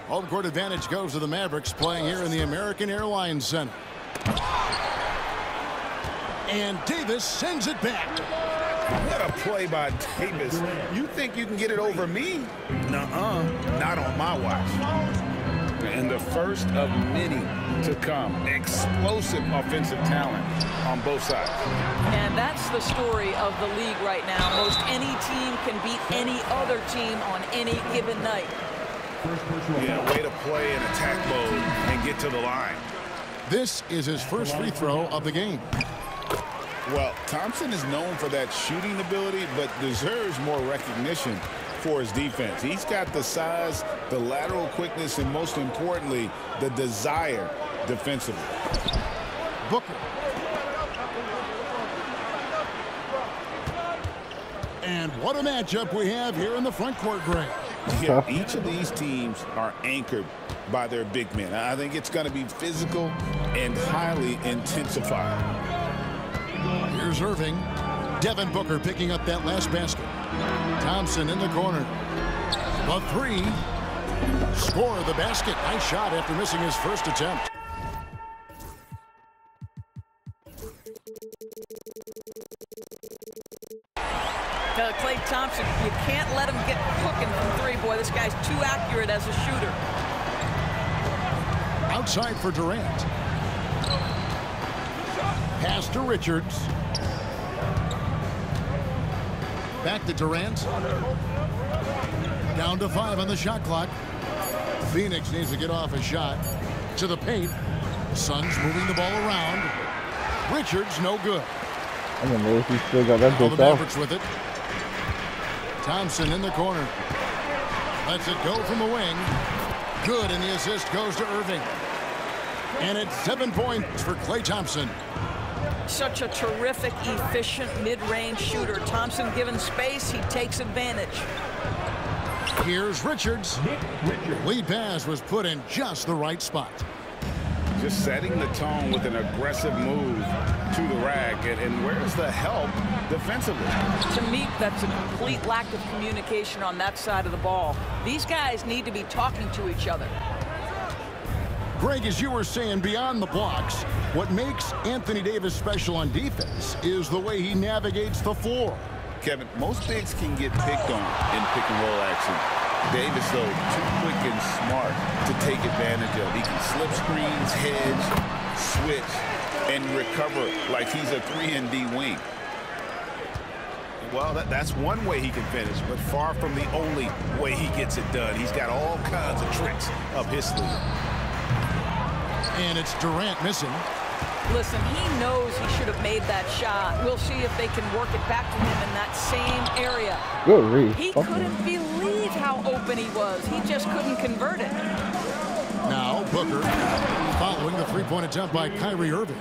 Home court advantage goes to the Mavericks, playing here in the American Airlines Center. And Davis sends it back. What a play by Davis. You think you can get it over me? Nuh-uh. Not on my watch. And the first of many to come. Explosive offensive talent on both sides. And that's the story of the league right now. Most any team can beat any other team on any given night. Yeah, way to play in attack mode and get to the line. This is his first free throw of the game. Well, Thompson is known for that shooting ability, but deserves more recognition for his defense. He's got the size, the lateral quickness, and most importantly, the desire defensively. Booker. And what a matchup we have here in the front court, Greg. Yeah, each of these teams are anchored by their big men. I think it's going to be physical and highly intensified. Here's Irving. Devin Booker picking up that last basket. Thompson in the corner. The three. Score the basket. Nice shot after missing his first attempt. Klay Thompson, you can't let him get cooking from three. Boy, this guy's too accurate as a shooter. Outside for Durant. Pass to Richards. Back to Durant. Down to 5 on the shot clock. Phoenix needs to get off a shot. To the paint. Suns moving the ball around. Richards no good. I don't know if he still got that All built the up. Mavericks with it. Thompson in the corner. Lets it go from the wing. Good, and the assist goes to Irving. And it's 7 points for Klay Thompson. Such a terrific, efficient mid-range shooter. Thompson given space, he takes advantage. Here's Richards. Lead pass was put in just the right spot. Just setting the tone with an aggressive move to the rack. And where's the help defensively? To me, that's a complete lack of communication on that side of the ball. These guys need to be talking to each other. Greg, as you were saying, beyond the blocks, what makes Anthony Davis special on defense is the way he navigates the floor. Kevin, most bigs can get picked on in pick-and-roll action. Davis, though, too quick and smart to take advantage of. He can slip screens, hedge, switch, and recover like he's a 3-and-D wing. Well, that's one way he can finish, but far from the only way he gets it done. He's got all kinds of tricks up his sleeve. And it's Durant missing. Listen, he knows he should have made that shot. We'll see if they can work it back to him in that same area. Good read. He couldn't believe how open he was. He just couldn't convert it. Now Booker following the three-point attempt by Kyrie Irving.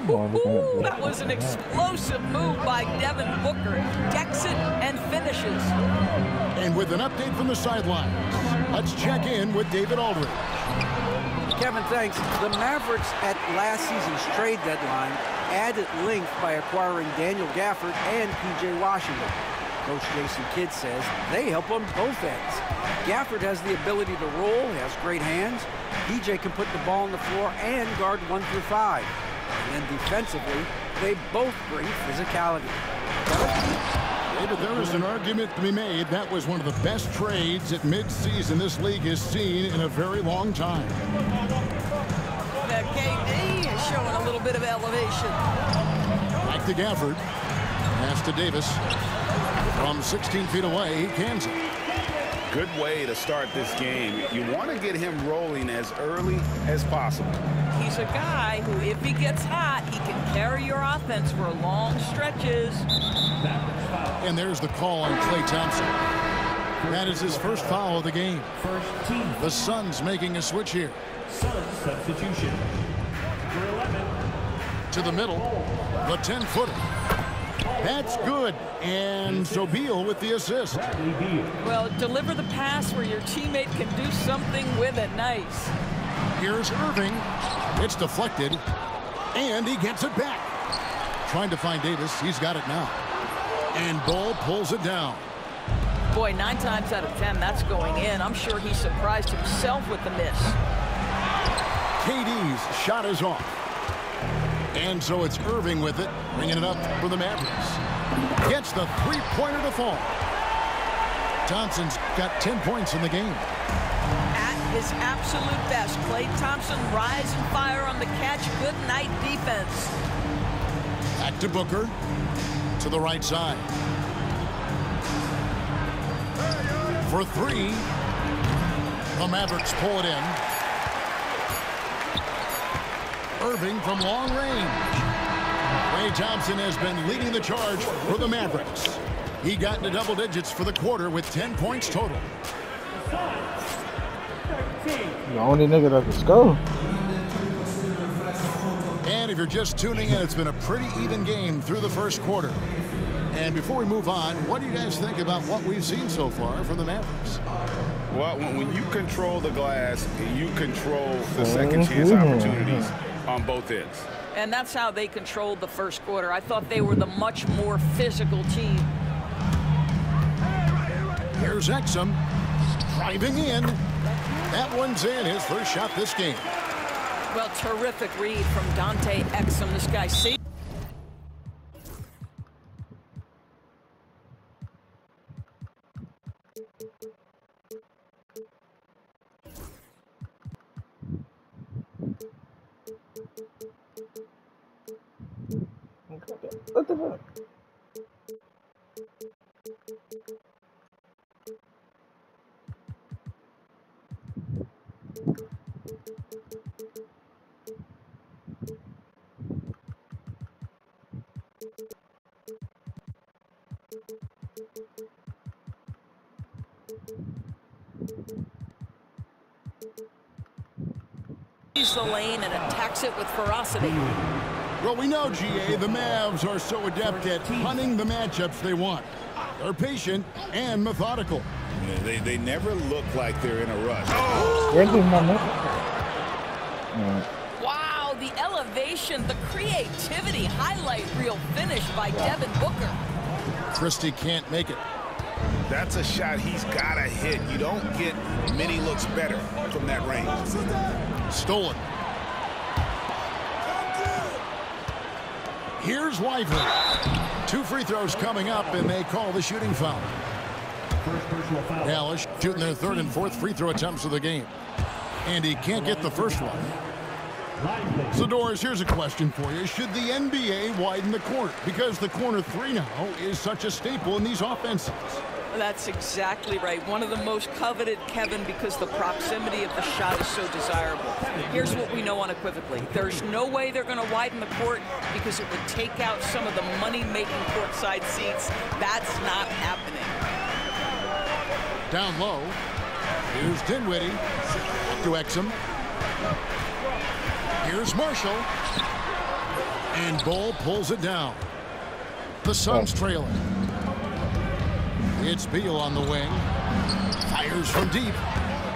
Ooh, that was an explosive move by Devin Booker. Decks it and finishes. And with an update from the sidelines, let's check in with David Aldridge. Kevin, thanks. The Mavericks at last season's trade deadline added length by acquiring Daniel Gafford and P.J. Washington. Coach Jason Kidd says they help on both ends. Gafford has the ability to roll, has great hands. P.J. can put the ball on the floor and guard 1 through 5. And then defensively, they both bring physicality. David, there is an argument to be made. That was one of the best trades at midseason this league has seen in a very long time. That KD is showing a little bit of elevation. Back to Gafford. Pass to Davis. From 16 feet away, he cans it. Good way to start this game. You want to get him rolling as early as possible. He's a guy who, if he gets hot, he can carry your offense for long stretches. And there's the call on Klay Thompson. That is his first foul of the game. The Suns making a switch here. Substitution. For 11. To the middle. The 10-footer. That's good. And so Beal with the assist. Well, deliver the pass where your teammate can do something with it. Nice. Here's Irving. It's deflected. And he gets it back. Trying to find Davis. He's got it now. And Ball pulls it down. Boy, 9 times out of 10, that's going in. I'm sure he surprised himself with the miss. KD's shot is off. And so it's Irving with it, bringing it up for the Mavericks. Gets the three-pointer to fall. Thompson's got 10 points in the game. At his absolute best, Klay Thompson rise and fire on the catch. Good night defense. Back to Booker. To the right side. For 3. The Mavericks pull it in. Irving from long range. Klay Thompson has been leading the charge for the Mavericks. He got into double digits for the quarter with 10 points total. The only nigga that can score. And if you're just tuning in, it's been a pretty even game through the first quarter. And before we move on, what do you guys think about what we've seen so far from the Mavericks? Well, when you control the glass, you control the second chance opportunities on both ends. And that's how they controlled the first quarter. I thought they were the much more physical team. Here's Exum driving in. That one's in, his first shot this game. Well, terrific read from Dante Exum. This guy, see? What the fuck? He's the lane and attacks it with ferocity. Well, we know, GA, the Mavs are so adept at hunting the matchups they want. They're patient and methodical. Yeah, they never look like they're in a rush. Wow, the elevation, the creativity, highlight reel finish by Devin Booker. Christie can't make it. That's a shot he's got to hit. You don't get many looks better from that range. Stolen. Here's Lively. 2 free throws coming up, and they call the shooting foul. Dallas shooting their 3rd and 4th free throw attempts of the game. And he can't get the first one. So, Doris, here's a question for you. Should the NBA widen the court? Because the corner 3 now is such a staple in these offenses. That's exactly right. One of the most coveted, Kevin, because the proximity of the shot is so desirable. Here's what we know unequivocally. There's no way they're going to widen the court because it would take out some of the money-making courtside seats. That's not happening. Down low. Here's Dinwiddie. Back to Exum. Here's Marshall. And Ball pulls it down. The Suns trailing. It's Beal on the wing. Fires from deep.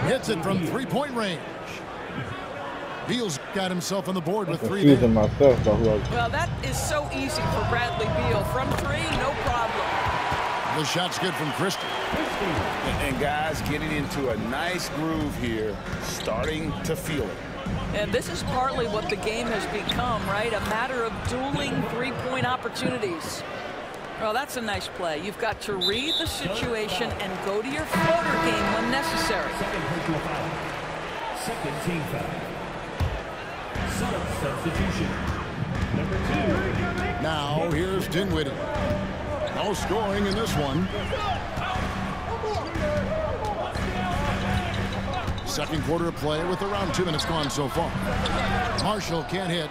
Hits it from three-point range. Beal's got himself on the board with 3 there. Well, that is so easy for Bradley Beal. From 3, no problem. The shot's good from Christie. And guys getting into a nice groove here, starting to feel it. And this is partly what the game has become, right? A matter of dueling 3-point opportunities. Well, that's a nice play. You've got to read the situation and go to your floater game when necessary. Second personal foul. Second team foul. Substitution. Number 2. Now, here's Dinwiddie. No scoring in this one. Second quarter of play with around 2 minutes gone so far. Marshall can't hit.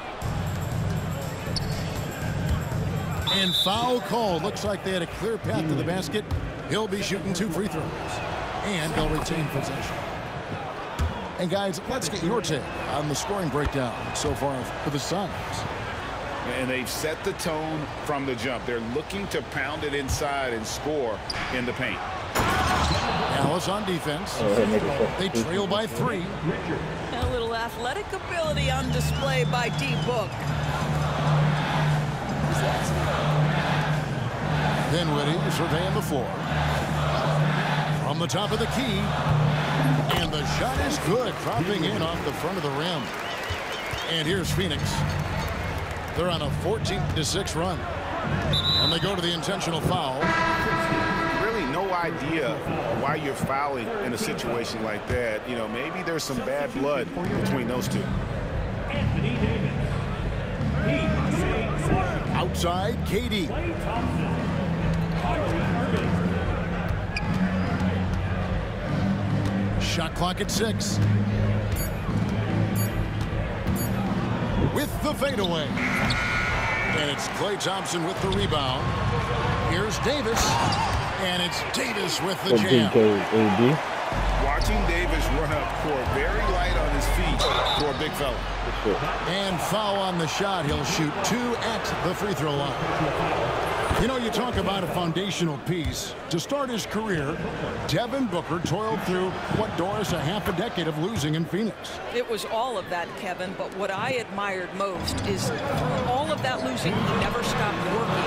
And foul call. Looks like they had a clear path to the basket. He'll be shooting 2 free throws. And they'll retain possession. And guys, let's get your take on the scoring breakdown so far for the Suns. And they've set the tone from the jump. They're looking to pound it inside and score in the paint. Dallas on defense. They trail by 3. A little athletic ability on display by D-Book. Dinwiddie surveying the floor. From the top of the key. And the shot is good, dropping in off the front of the rim. And here's Phoenix. They're on a 14-6 run. And they go to the intentional foul. Really no idea why you're fouling in a situation like that. You know, maybe there's some bad blood between those two. Outside, KD. Shot clock at 6. With the fadeaway. And it's Klay Thompson with the rebound. Here's Davis. And it's Davis with the jam. Watching Davis run up court, very light on his feet for a big fella. And foul on the shot. He'll shoot 2 at the free throw line. You know, you talk about a foundational piece. To start his career, Devin Booker toiled through what, Doris, a half a decade of losing in Phoenix. It was all of that, Kevin, but what I admired most is through all of that losing, he never stopped working.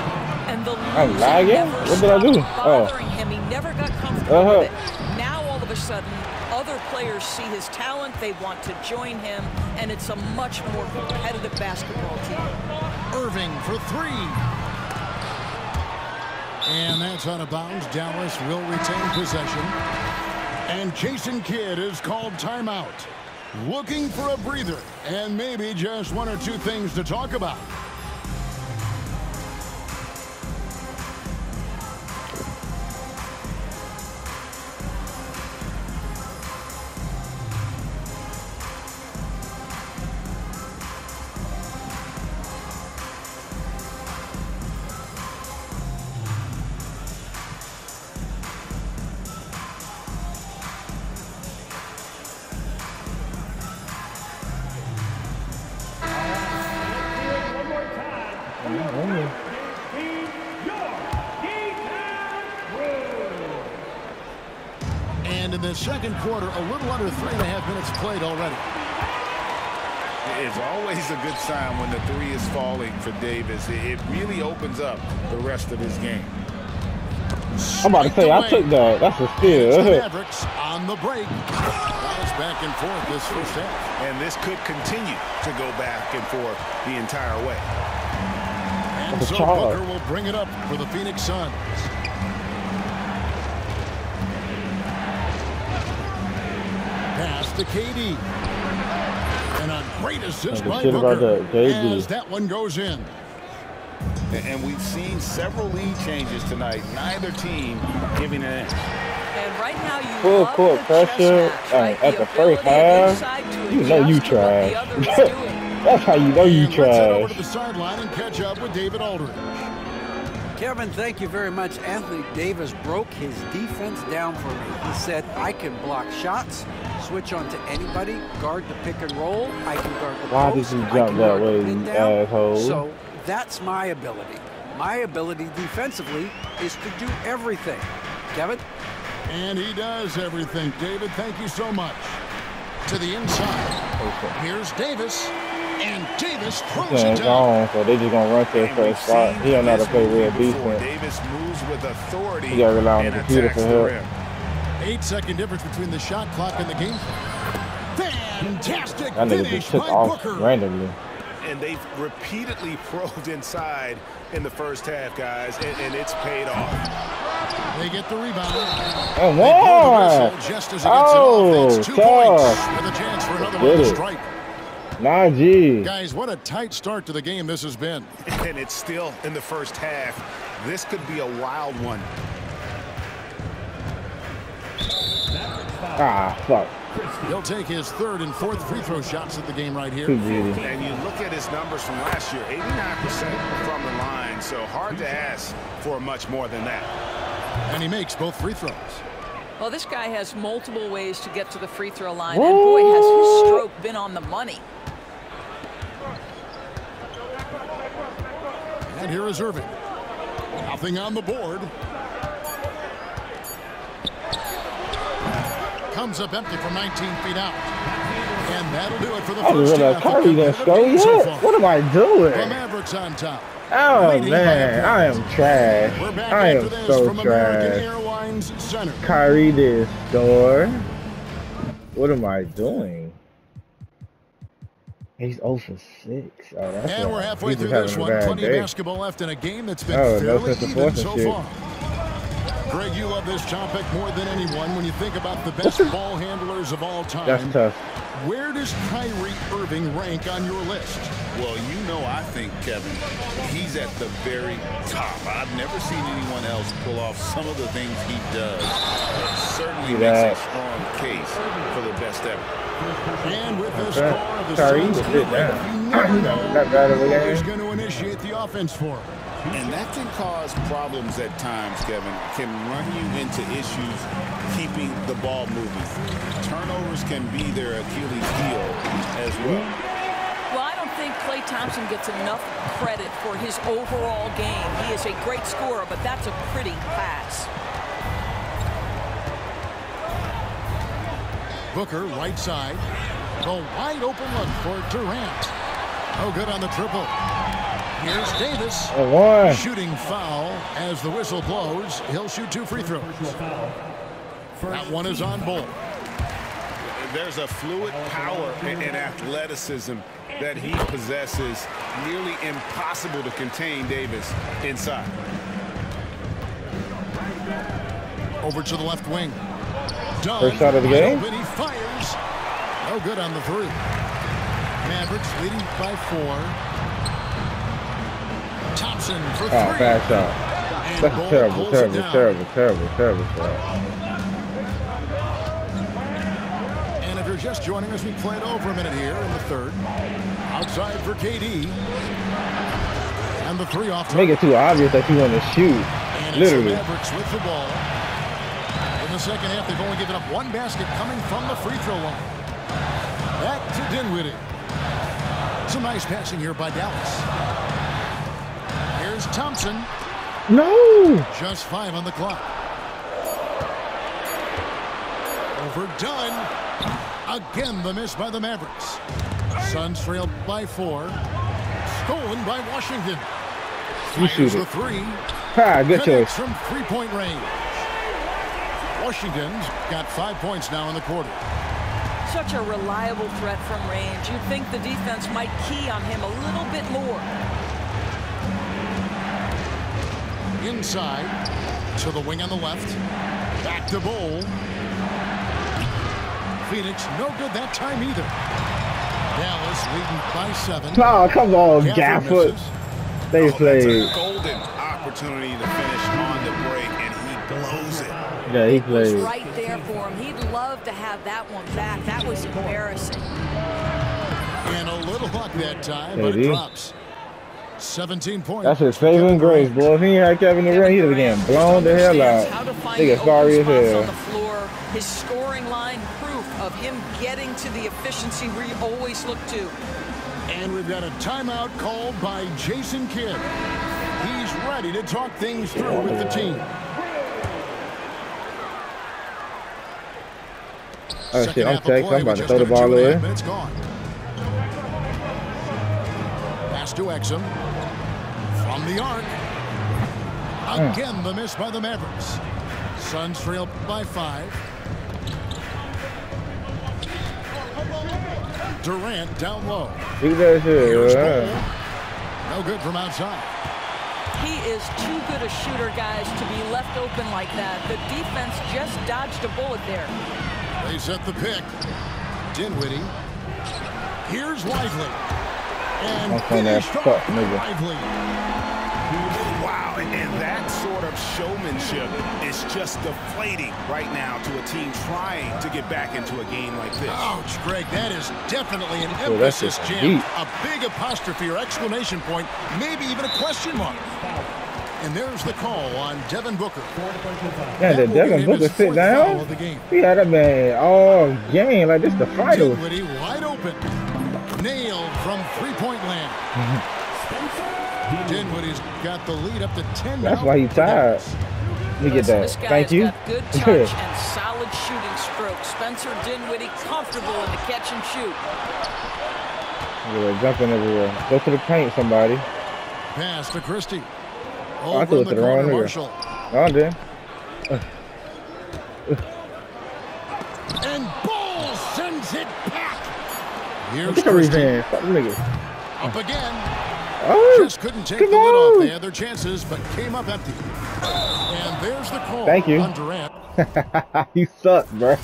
And the losing never stopped bothering him. He never got comfortable with it. Now, all of a sudden, other players see his talent, they want to join him, and it's a much more competitive basketball team. Irving for 3. And that's out of bounds. Dallas will retain possession. And Jason Kidd is called timeout. Looking for a breather and maybe just 1 or 2 things to talk about. And in the second quarter, a little under 3.5 minutes played already. It's always a good sign when the 3 is falling for Davis. It really opens up the rest of his game. I'm about to say, I took that. That's a steal. The Mavericks on the break. Bounce back and forth this first half. And this could continue to go back and forth the entire way. And so Booker will bring it up for the Phoenix Suns. Pass to KD. And a great assist by Booker as that one goes in. And we've seen several lead changes tonight. Neither team giving an inch. And right now you full court pressure at the first half. You know you trash. That's how you know you trash. Let's head over to the sideline and catch up with David Aldridge. Kevin, thank you very much. Anthony Davis broke his defense down for me. He said, I can block shots, switch on to anybody, guard the pick and roll. I can guard the Why did you jump that way, you asshole? So that's my ability. My ability defensively is to do everything. Kevin? And he does everything. David, thank you so much. To the inside. Here's Davis. And Davis throws it down. So they just gonna run to his first spot. He don't know how to play real defense. Davis moves with authority. He gotta rely on the computer for help. 8-second difference between the shot clock and the game. Fantastic that nigga finish just took by off Booker. randomly. And they've repeatedly probed inside in the first half, guys, and it's paid off. They get the rebound. And one! Just as he gets it off, it's 2 points with a chance for another one to strike. 9G. Guys, what a tight start to the game this has been. And it's still in the first half. This could be a wild one. Ah, fuck. He'll take his 3rd and 4th free throw shots at the game right here. And you look at his numbers from last year, 89% from the line, so hard to ask for much more than that. And he makes both free throws. Well, this guy has multiple ways to get to the free throw line, and boy, has his stroke been on the money. And here is Irving. Nothing on the board. Comes up empty from 19 feet out. And that'll do it for the first half. What am I doing? The Mavericks on top. Oh, man. I am trash. We're back I am after this so from American trash. Airlines Kings center. Kyrie did score. What am I doing? He's 0 for 6. Oh, that's And we're halfway through this one. Plenty of basketball left in a game that's been fairly even so far. Greg, you love this topic more than anyone. When you think about the best ball handlers of all time, that's tough. Where does Kyrie Irving rank on your list? Well, you know, I think, Kevin, he's at the very top. I've never seen anyone else pull off some of the things he does. It certainly makes a strong case for the best ever. And with the score of the Kyrie, Suns, sit down. Who's going to initiate the offense for him. And that can cause problems at times, Kevin. Can run you into issues keeping the ball moving. Turnovers can be their Achilles heel as well. Well, I don't think Klay Thompson gets enough credit for his overall game. He is a great scorer, but that's a pretty pass. Booker, right side. The wide open look for Durant. No good on the triple. Here's Davis. Shooting foul as the whistle blows. He'll shoot 2 free throws. That one is on Bull. There's a fluid power and athleticism that he possesses. Nearly impossible to contain Davis inside. Over to the left wing. Dunn. First shot of the game. He fires. No good on the 3. Mavericks leading by 4. Thompson for 3. Oh, bad shot. That's terrible shot. And if you're just joining us, we played over a minute here in the 3rd. Outside for KD. And the 3 off. Make it too obvious that you want to shoot. And literally. It's the Mavericks with the ball. In the second half, they've only given up 1 basket coming from the free throw line. Back to Dinwiddie. Some nice passing here by Dallas. Here's Thompson. No! Just 5 on the clock. Overdone. Again, the miss by the Mavericks. Suns trailed by 4. Stolen by Washington. You shoot the it. 3. Good choice. From 3-point range. Washington's got 5 points now in the quarter. Such a reliable threat from range. You'd think the defense might key on him a little bit more. Inside to the wing on the left. Back to Bull. Phoenix no good that time either. Dallas leading by 7. Oh, come on, Gafford. They played. A golden opportunity to finish on the break, and he blows it. Yeah, he played. It was right there for him. He'd love to have that one back. That was embarrassing. And a little luck that time, but it drops. 17 points. That's his saving grace, boy. If he ain't had Kevin Durant, he'd have been blown the hell out. Nigga sorry as hell. On the floor, his scoring line, proof of him getting to the efficiency we always look to. And we've got a timeout called by Jason Kidd. He's ready to talk things through with the team. Oh shit, I'm texting. I'm about to throw the ball away. It's gone. Pass to Exum. From the arc. Again, the miss by the Mavericks. Suns trail by 5. Durant down low. Here's Bull. No good from outside. He is too good a shooter, guys, to be left open like that. The defense just dodged a bullet there. They set the pick. Dinwiddie. Here's Lively. And finished off Lively. Wow, and that sort of showmanship is just deflating right now to a team trying to get back into a game like this. Ouch, Greg, that is definitely an emphasis jam. A big apostrophe or exclamation point, maybe even a question mark. And there's the call on Devin Booker. Yeah, did Devin Booker sit down? He had a man all game like this the final. Dinwiddie wide open. Nailed from 3-point land. Dinwiddie's got the lead up to 10. That's why he's tired. Let me get that. Thank you. Got good touch and solid shooting stroke. Spencer Dinwiddie comfortable in the catch and shoot. Yeah, jumping everywhere. Go to the paint, somebody. Pass to Christie. Oh, I threw it to the wrong nigga. No, I didn't. And Ball sends it back. Here's Get a revenge. Fuck them niggas. up again. Oh, Just couldn't take the lid off. They had their chances, but came up empty. And there's the call. Thank you. On Durant. You suck, bro.